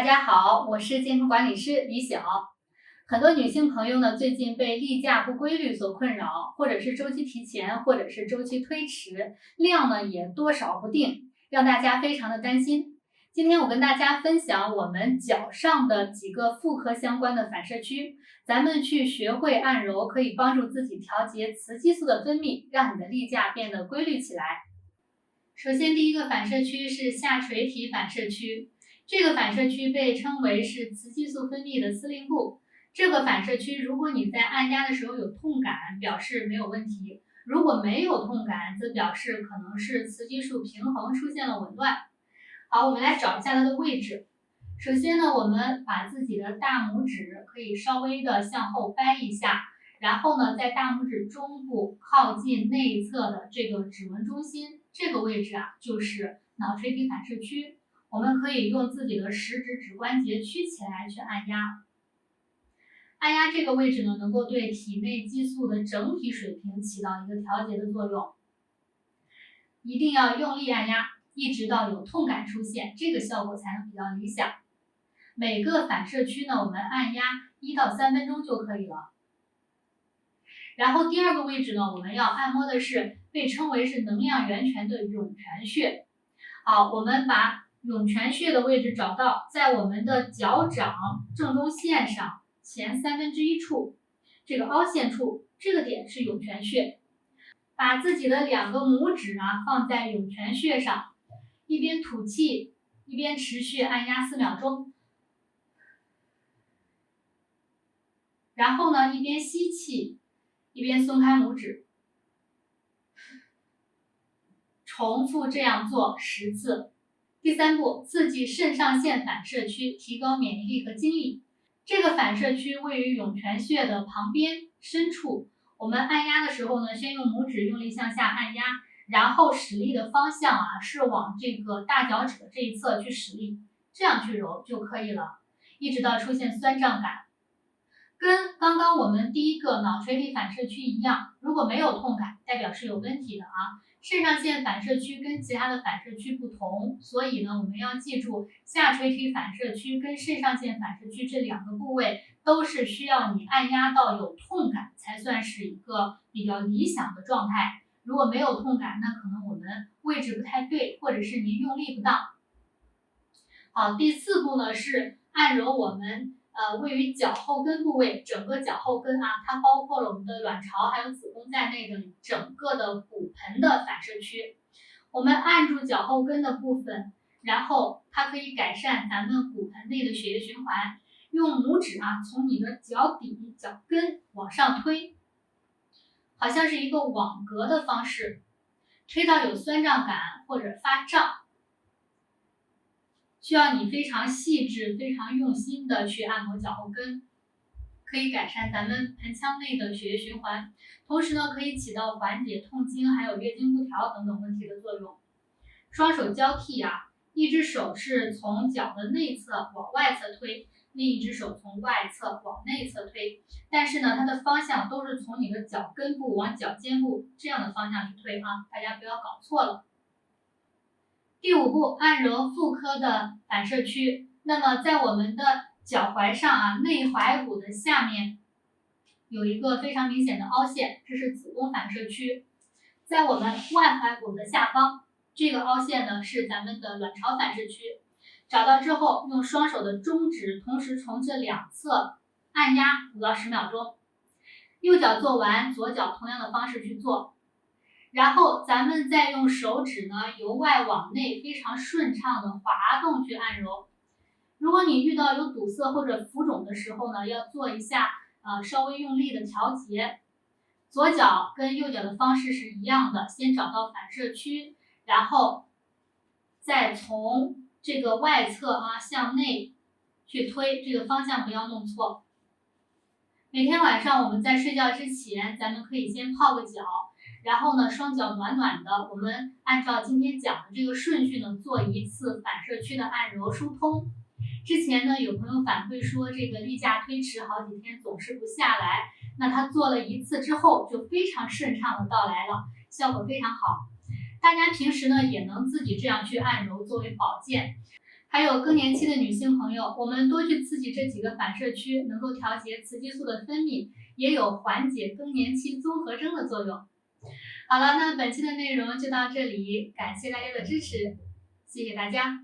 大家好，我是健康管理师李晓。很多女性朋友呢，最近被例假不规律所困扰，或者是周期提前，或者是周期推迟，量呢也多少不定，让大家非常的担心。今天我跟大家分享我们脚上的几个妇科相关的反射区，咱们去学会按揉，可以帮助自己调节雌激素的分泌，让你的例假变得规律起来。首先，第一个反射区是下垂体反射区。这个反射区被称为是雌激素分泌的司令部。这个反射区，如果你在按压的时候有痛感，表示没有问题；如果没有痛感，则表示可能是雌激素平衡出现了紊乱。好，我们来找一下它的位置。首先呢，我们把自己的大拇指可以稍微的向后掰一下，然后呢，在大拇指中部靠近内侧的这个指纹中心这个位置啊，就是脑垂体反射区。我们可以用自己的食指指关节曲起来去按压，按压这个位置呢，能够对体内激素的整体水平起到一个调节的作用。一定要用力按压，一直到有痛感出现，这个效果才能比较理想。每个反射区呢，我们按压1到3分钟就可以了。然后第二个位置呢，我们要按摩的是被称为是能量源泉的涌泉穴。好，我们把涌泉穴的位置找到，在我们的脚掌正中线上前1/3处，这个凹陷处，这个点是涌泉穴。把自己的2个拇指啊放在涌泉穴上，一边吐气，一边持续按压4秒钟。然后呢，一边吸气，一边松开拇指。重复这样做10次。第3步，刺激肾上腺反射区，提高免疫力和精力。这个反射区位于涌泉穴的旁边深处。我们按压的时候呢，先用拇指用力向下按压，然后使力的方向啊是往这个大脚趾的这一侧去使力，这样去揉就可以了，一直到出现酸胀感。跟刚刚我们第一个脑垂体反射区一样，如果没有痛感，代表是有问题的啊。肾上腺反射区跟其他的反射区不同，所以呢，我们要记住下垂体反射区跟肾上腺反射区这2个部位都是需要你按压到有痛感才算是一个比较理想的状态。如果没有痛感，那可能我们位置不太对，或者是您用力不当。好，第4步呢是按揉我们位于脚后跟部位，整个脚后跟啊，它包括了我们的卵巢还有子宫在内的整个的骨盆的反射区。我们按住脚后跟的部分，然后它可以改善咱们骨盆内的血液循环。用拇指啊，从你的脚底、脚跟往上推，好像是一个网格的方式，推到有酸胀感或者发胀。需要你非常细致、非常用心的去按摩脚后跟，可以改善咱们盆腔内的血液循环，同时呢，可以起到缓解痛经还有月经不调等等问题的作用。双手交替啊，一只手是从脚的内侧往外侧推，另一只手从外侧往内侧推，但是呢，它的方向都是从你的脚跟部往脚尖部这样的方向去推啊，大家不要搞错了。第5步，按揉妇科的反射区。那么在我们的脚踝上啊，内踝骨的下面有一个非常明显的凹陷，这是子宫反射区。在我们外踝骨的下方，这个凹陷呢是咱们的卵巢反射区。找到之后，用双手的中指同时从这2侧按压5到10秒钟。右脚做完，左脚同样的方式去做。然后咱们再用手指呢，由外往内非常顺畅的滑动去按揉。如果你遇到有堵塞或者浮肿的时候呢，要做一下稍微用力的调节。左脚跟右脚的方式是一样的，先找到反射区，然后再从这个外侧啊向内去推，这个方向不要弄错。每天晚上我们在睡觉之前，咱们可以先泡个脚，然后呢，双脚暖暖的，我们按照今天讲的这个顺序呢，做1次反射区的按揉疏通。之前呢，有朋友反馈说这个例假推迟好几天总是不下来，那他做了1次之后就非常顺畅的到来了，效果非常好。大家平时呢也能自己这样去按揉作为保健。还有更年期的女性朋友，我们多去刺激这几个反射区，能够调节雌激素的分泌，也有缓解更年期综合征的作用。好了，那本期的内容就到这里，感谢大家的支持，谢谢大家。